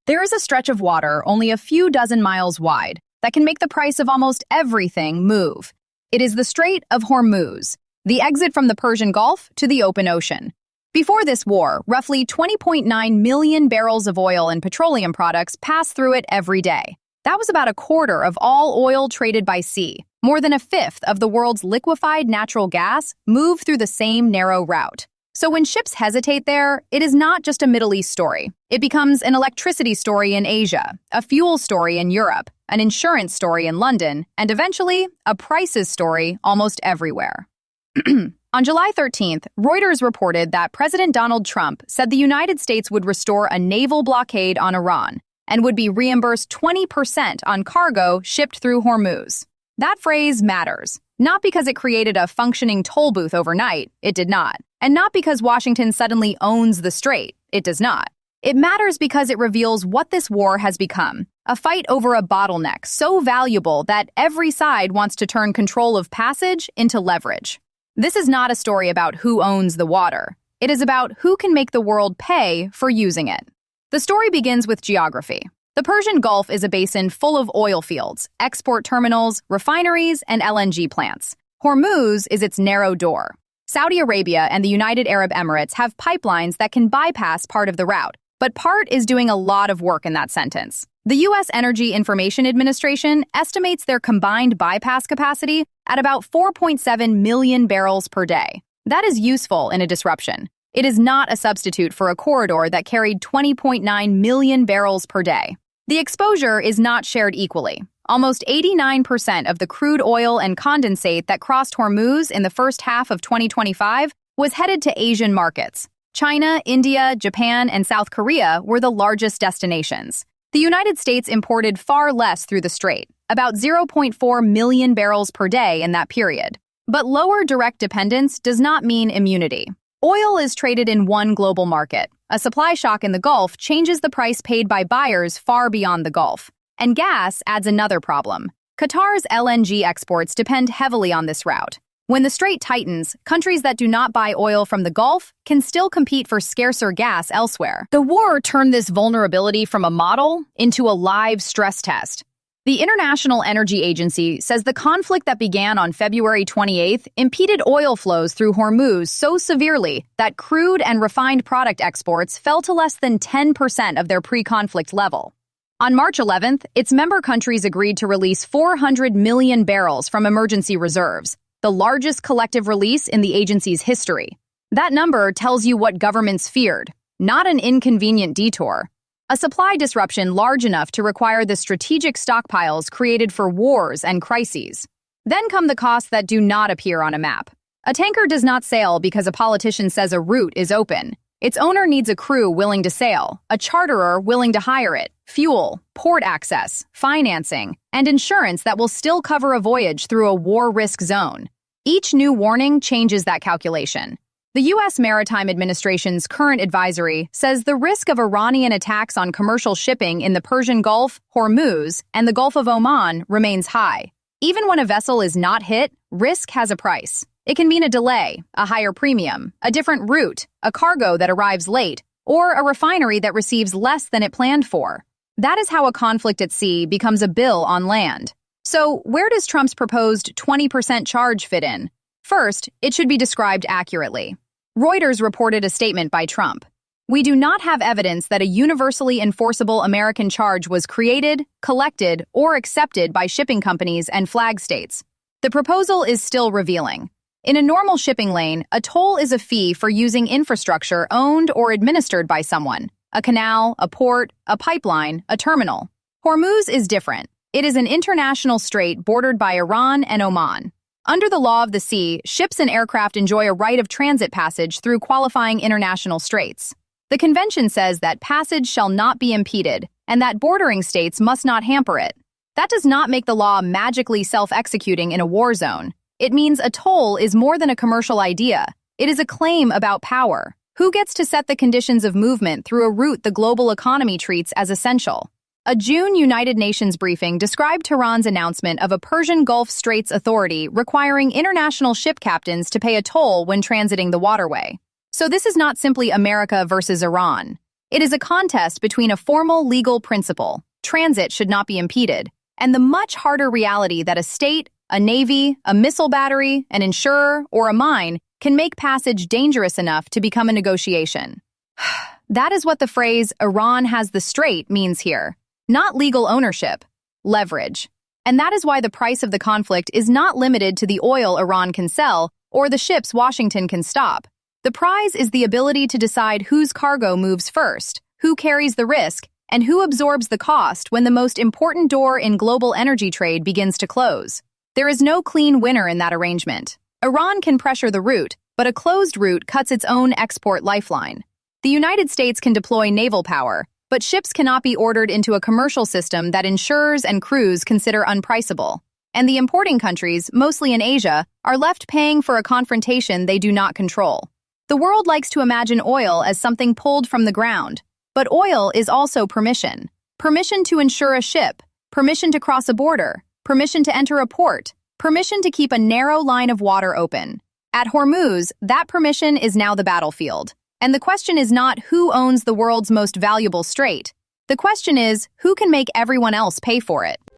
There is a stretch of water only a few dozen miles wide that can make the price of almost everything move. It is the Strait of Hormuz, the exit from the Persian Gulf to the open ocean. Before this war, roughly 20.9 million barrels of oil and petroleum products passed through it every day. That was about a quarter of all oil traded by sea. More than a fifth of the world's liquefied natural gas moved through the same narrow route. So when ships hesitate there, it is not just a Middle East story. It becomes an electricity story in Asia, a fuel story in Europe, an insurance story in London, and eventually, a prices story almost everywhere. On July 13th, Reuters reported that President Donald Trump said the United States would restore a naval blockade on Iran and would be reimbursed 20% on cargo shipped through Hormuz. That phrase matters, not because it created a functioning toll booth overnight, it did not, and not because Washington suddenly owns the strait, it does not. It matters because it reveals what this war has become, a fight over a bottleneck so valuable that every side wants to turn control of passage into leverage. This is not a story about who owns the water. It is about who can make the world pay for using it. The story begins with geography. The Persian Gulf is a basin full of oil fields, export terminals, refineries, and LNG plants. Hormuz is its narrow door. Saudi Arabia and the United Arab Emirates have pipelines that can bypass part of the route, but part is doing a lot of work in that sentence. The U.S. Energy Information Administration estimates their combined bypass capacity at about 4.7 million barrels per day. That is useful in a disruption. It is not a substitute for a corridor that carried 20.9 million barrels per day. The exposure is not shared equally. Almost 89% of the crude oil and condensate that crossed Hormuz in the first half of 2025 was headed to Asian markets. China, India, Japan, and South Korea were the largest destinations. The United States imported far less through the strait, about 0.4 million barrels per day in that period. But lower direct dependence does not mean immunity. Oil is traded in one global market. A supply shock in the Gulf changes the price paid by buyers far beyond the Gulf. And gas adds another problem. Qatar's LNG exports depend heavily on this route. When the strait tightens, countries that do not buy oil from the Gulf can still compete for scarcer gas elsewhere. The war turned this vulnerability from a model into a live stress test. The International Energy Agency says the conflict that began on February 28th impeded oil flows through Hormuz so severely that crude and refined product exports fell to less than 10% of their pre-conflict level. On March 11th, its member countries agreed to release 400 million barrels from emergency reserves, the largest collective release in the agency's history. That number tells you what governments feared, not an inconvenient detour. A supply disruption large enough to require the strategic stockpiles created for wars and crises. Then come the costs that do not appear on a map. A tanker does not sail because a politician says a route is open. Its owner needs a crew willing to sail, a charterer willing to hire it, fuel, port access, financing, and insurance that will still cover a voyage through a war risk zone. Each new warning changes that calculation. The U.S. Maritime Administration's current advisory says the risk of Iranian attacks on commercial shipping in the Persian Gulf, Hormuz, and the Gulf of Oman remains high. Even when a vessel is not hit, risk has a price. It can mean a delay, a higher premium, a different route, a cargo that arrives late, or a refinery that receives less than it planned for. That is how a conflict at sea becomes a bill on land. So, where does Trump's proposed 20% charge fit in? First, it should be described accurately. Reuters reported a statement by Trump. We do not have evidence that a universally enforceable American charge was created, collected, or accepted by shipping companies and flag states. The proposal is still revealing. In a normal shipping lane, a toll is a fee for using infrastructure owned or administered by someone. A canal, a port, a pipeline, a terminal. Hormuz is different. It is an international strait bordered by Iran and Oman. Under the law of the sea, ships and aircraft enjoy a right of transit passage through qualifying international straits. The convention says that passage shall not be impeded and that bordering states must not hamper it. That does not make the law magically self-executing in a war zone. It means a toll is more than a commercial idea. It is a claim about power. Who gets to set the conditions of movement through a route the global economy treats as essential? A June United Nations briefing described Tehran's announcement of a Persian Gulf Straits Authority requiring international ship captains to pay a toll when transiting the waterway. So this is not simply America versus Iran. It is a contest between a formal legal principle, transit should not be impeded, and the much harder reality that a state, a navy, a missile battery, an insurer, or a mine can make passage dangerous enough to become a negotiation. That is what the phrase "Iran has the strait" means here. Not legal ownership, leverage. And that is why the price of the conflict is not limited to the oil Iran can sell or the ships Washington can stop. The prize is the ability to decide whose cargo moves first, who carries the risk, and who absorbs the cost when the most important door in global energy trade begins to close. There is no clean winner in that arrangement. Iran can pressure the route, but a closed route cuts its own export lifeline. The United States can deploy naval power, but ships cannot be ordered into a commercial system that insurers and crews consider unpriceable. And the importing countries, mostly in Asia, are left paying for a confrontation they do not control. The world likes to imagine oil as something pulled from the ground, but oil is also permission. Permission to insure a ship, permission to cross a border, permission to enter a port, permission to keep a narrow line of water open. At Hormuz, that permission is now the battlefield. And the question is not who owns the world's most valuable strait. The question is who can make everyone else pay for it.